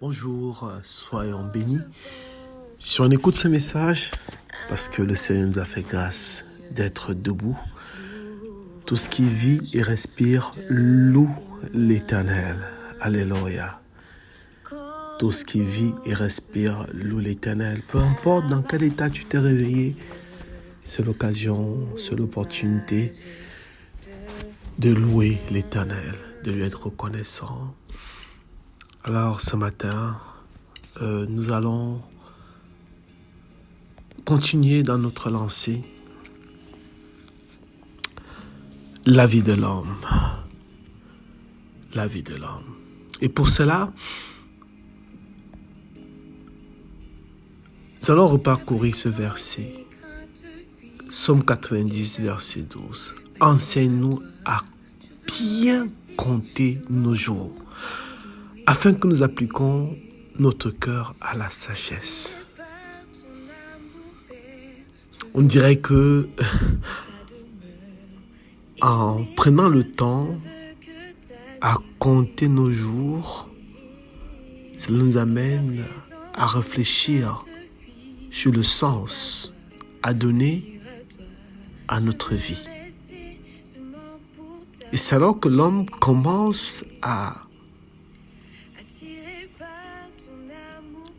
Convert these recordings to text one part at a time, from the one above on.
Bonjour, soyons bénis. Si on écoute ce message, parce que le Seigneur nous a fait grâce d'être debout, tout ce qui vit et respire loue l'Éternel. Alléluia. Tout ce qui vit et respire loue l'Éternel. Peu importe dans quel état tu t'es réveillé, c'est l'occasion, c'est l'opportunité de louer l'Éternel, de lui être reconnaissant. Alors ce matin, nous allons continuer dans notre lancée. La vie de l'homme. La vie de l'homme. Et pour cela, nous allons reparcourir ce verset. Psaume 90, verset 12. Enseigne-nous à bien compter nos jours, afin que nous appliquions notre cœur à la sagesse. On dirait que en prenant le temps à compter nos jours, cela nous amène à réfléchir sur le sens à donner à notre vie. Et c'est alors que l'homme commence à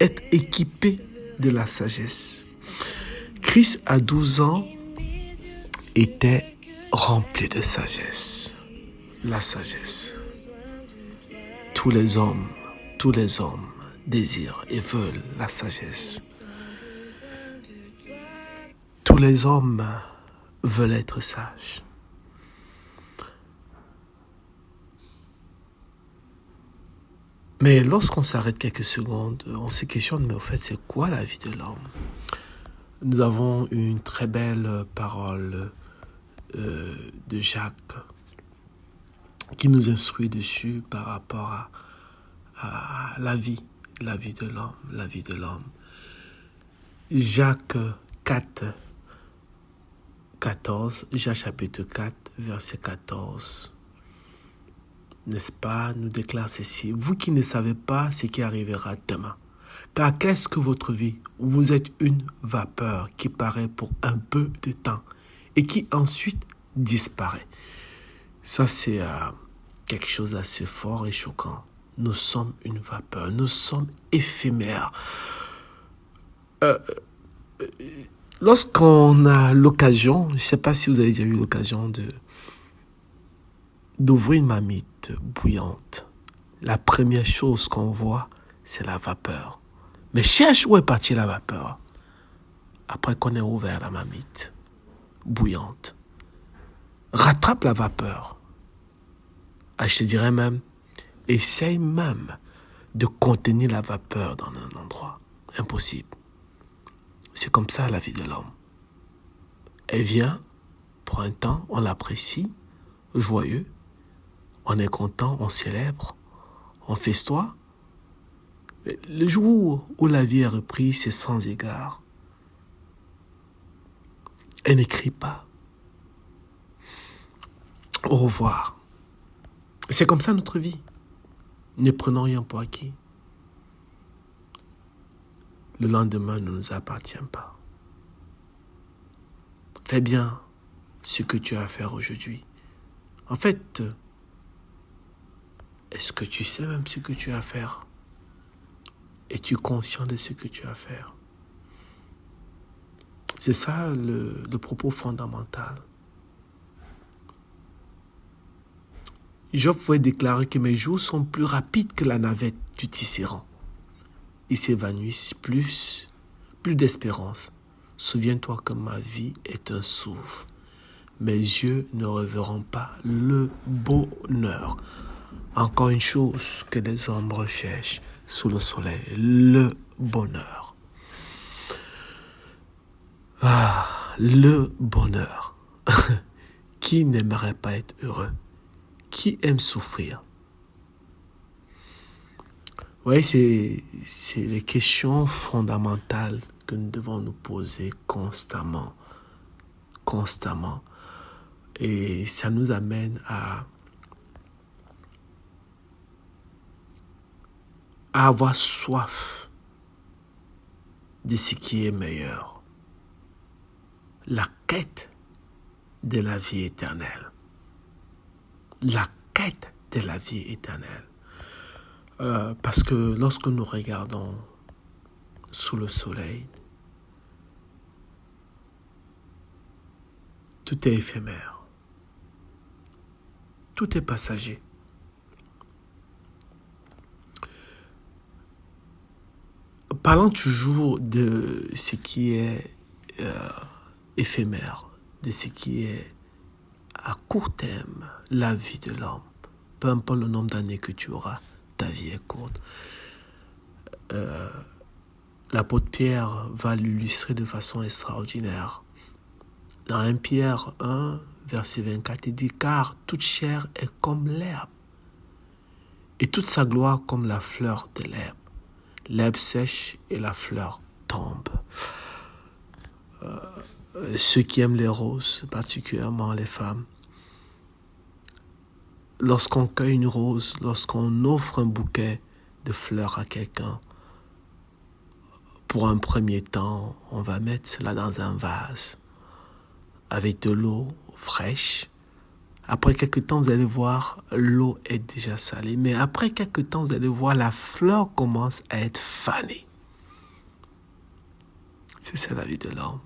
être équipé de la sagesse. Christ, à 12 ans, était rempli de sagesse. La sagesse. Tous les hommes désirent et veulent la sagesse. Tous les hommes veulent être sages. Mais lorsqu'on s'arrête quelques secondes, on se questionne, mais au fait, c'est quoi la vie de l'homme? Nous avons une très belle parole de Jacques qui nous instruit dessus par rapport à la vie de l'homme. Jacques 4, 14, Jacques chapitre 4, verset 14. N'est-ce pas, nous déclare ceci: vous qui ne savez pas ce qui arrivera demain, car qu'est-ce que votre vie? Vous êtes une vapeur qui paraît pour un peu de temps et qui ensuite disparaît. Ça, c'est quelque chose d'assez fort et choquant. Nous sommes une vapeur, nous sommes éphémères. Lorsqu'on a l'occasion, je ne sais pas si vous avez déjà eu l'occasion d'ouvrir une marmite bouillante, la première chose qu'on voit, c'est la vapeur. Mais cherche où est partie la vapeur après qu'on ait ouvert la marmite bouillante. Rattrape la vapeur. Je te dirais même, essaye même de contenir la vapeur dans un endroit. Impossible. C'est comme ça la vie de l'homme. Elle vient pour un temps, on l'apprécie, joyeux, on est content, on célèbre, on festoie. Mais le jour où la vie est reprise, c'est sans égard. Elle n'écrit pas. Au revoir. C'est comme ça notre vie. Ne prenons rien pour acquis. Le lendemain ne nous appartient pas. Fais bien ce que tu as à faire aujourd'hui. En fait, est-ce que tu sais même ce que tu as à faire? Es-tu conscient de ce que tu as à faire? C'est ça le propos fondamental. Job pouvait déclarer que mes jours sont plus rapides que la navette du tisserand. Ils s'évanouissent plus d'espérance. Souviens-toi que ma vie est un souffle. Mes yeux ne reverront pas le bonheur. Encore une chose que les hommes recherchent sous le soleil, le bonheur. Le bonheur. Qui n'aimerait pas être heureux? Qui aime souffrir? Oui, c'est les questions fondamentales que nous devons nous poser constamment. Et ça nous amène à à avoir soif de ce qui est meilleur. La quête de la vie éternelle. La quête de la vie éternelle. Parce que lorsque nous regardons sous le soleil, tout est éphémère. Tout est passager. Parlons toujours de ce qui est éphémère, de ce qui est à court terme, la vie de l'homme. Peu importe le nombre d'années que tu auras, ta vie est courte. L'apôtre Pierre va l'illustrer de façon extraordinaire. Dans 1 Pierre 1, verset 24, il dit « Car toute chair est comme l'herbe, et toute sa gloire comme la fleur de l'herbe. L'herbe sèche et la fleur tombe. » Ceux qui aiment les roses, particulièrement les femmes, lorsqu'on cueille une rose, lorsqu'on offre un bouquet de fleurs à quelqu'un, pour un premier temps, on va mettre cela dans un vase avec de l'eau fraîche. Après quelques temps, vous allez voir, l'eau est déjà salée. Mais après quelques temps, vous allez voir, la fleur commence à être fanée. C'est ça la vie de l'homme.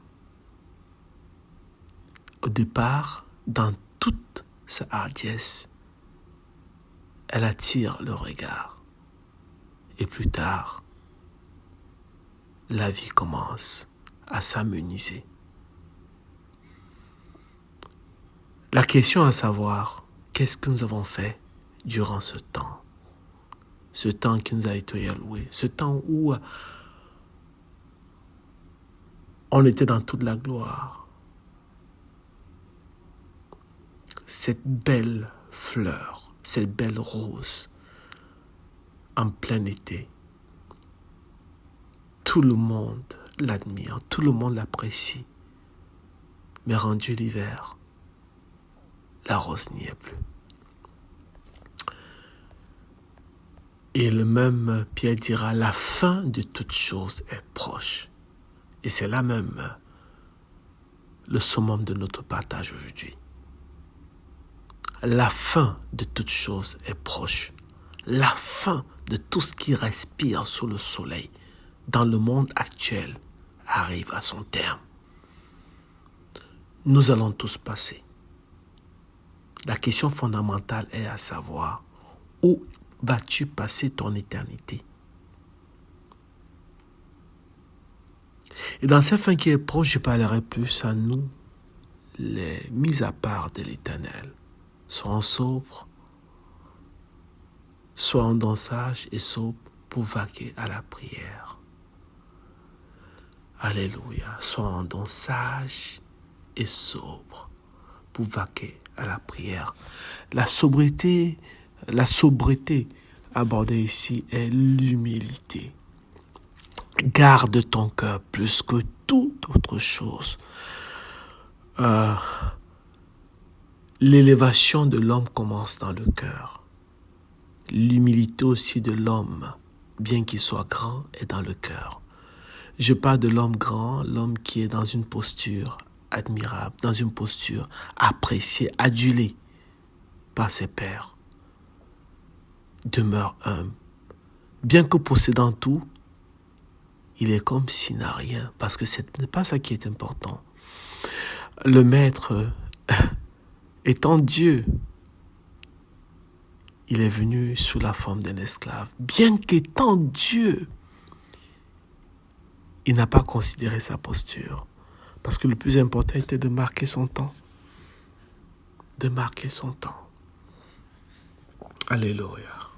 Au départ, dans toute sa hardiesse, elle attire le regard. Et plus tard, la vie commence à s'amenuiser. La question à savoir, qu'est-ce que nous avons fait durant ce temps? Ce temps qui nous a été alloué, ce temps où on était dans toute la gloire. Cette belle fleur, cette belle rose, en plein été. Tout le monde l'admire, tout le monde l'apprécie. Mais rendu l'hiver, la rose n'y est plus. Et le même Pierre dira, la fin de toute chose est proche. Et c'est là même le summum de notre partage aujourd'hui. La fin de toute chose est proche. La fin de tout ce qui respire sous le soleil dans le monde actuel arrive à son terme. Nous allons tous passer. La question fondamentale est à savoir, où vas-tu passer ton éternité? Et dans cette fin qui est proche, je parlerai plus à nous, les mises à part de l'Éternel. Sois sobre, sois en dansage et sobre pour vaquer à la prière. Alléluia. Sois en dansage et sobre pour vaquer à la prière. La sobriété abordée ici est l'humilité. Garde ton cœur plus que toute autre chose. L'élévation de l'homme commence dans le cœur. L'humilité aussi de l'homme, bien qu'il soit grand, est dans le cœur. Je parle de l'homme grand, l'homme qui est dans une posture admirable, dans une posture appréciée, adulée par ses pairs. Demeure humble. Bien que possédant tout, il est comme s'il n'a rien, parce que ce n'est pas ça qui est important. Le maître, étant Dieu, il est venu sous la forme d'un esclave. Bien qu'étant Dieu, il n'a pas considéré sa posture. Parce que le plus important était de marquer son temps. De marquer son temps. Alléluia.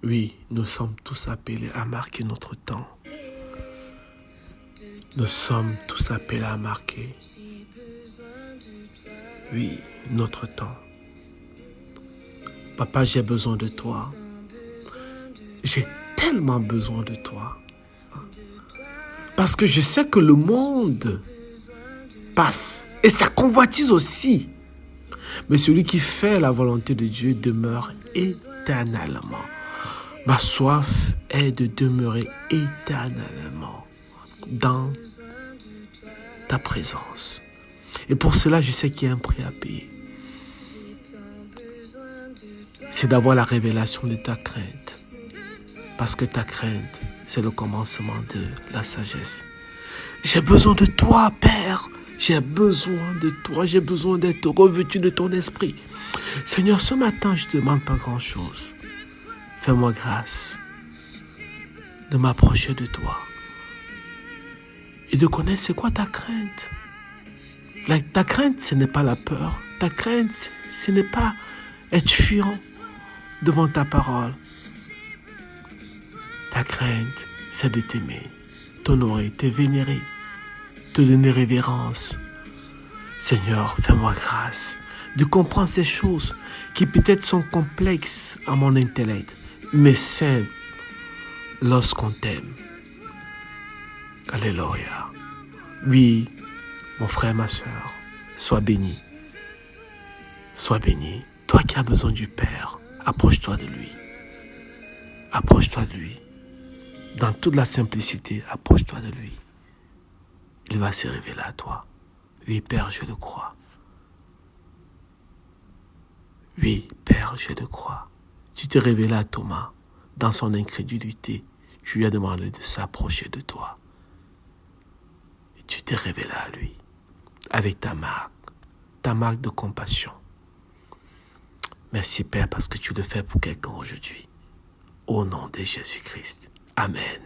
Oui, nous sommes tous appelés à marquer notre temps. Nous sommes tous appelés à marquer, oui, notre temps. Papa, j'ai besoin de toi. J'ai tellement besoin de toi. Parce que je sais que le monde passe. Et ça convoitise aussi. Mais celui qui fait la volonté de Dieu demeure éternellement. Ma soif est de demeurer éternellement dans ta présence. Et pour cela, je sais qu'il y a un prix à payer. C'est d'avoir la révélation de ta crainte. Parce que ta crainte, c'est le commencement de la sagesse. J'ai besoin de toi, Père. J'ai besoin de toi. J'ai besoin d'être revêtu de ton esprit. Seigneur, ce matin, je ne demande pas grand-chose. Fais-moi grâce de m'approcher de toi et de connaître c'est quoi ta crainte. Ta crainte, ce n'est pas la peur. Ta crainte, ce n'est pas être fuyant devant ta parole. Ta crainte, c'est de t'aimer, t'honorer, te vénérer, te donner révérence. Seigneur, fais-moi grâce de comprendre ces choses qui peut-être sont complexes à mon intellect, mais simples lorsqu'on t'aime. Alléluia. Oui, mon frère, ma soeur, sois béni. Sois béni. Toi qui as besoin du Père, approche-toi de lui. Approche-toi de lui. Dans toute la simplicité, approche-toi de lui. Il va se révéler à toi. Oui, Père, je le crois. Oui, Père, je le crois. Tu t'es révélé à Thomas. Dans son incrédulité, tu lui as demandé de s'approcher de toi. Et tu t'es révélé à lui. Avec ta marque de compassion. Merci, Père, parce que tu le fais pour quelqu'un aujourd'hui. Au nom de Jésus-Christ. Amen.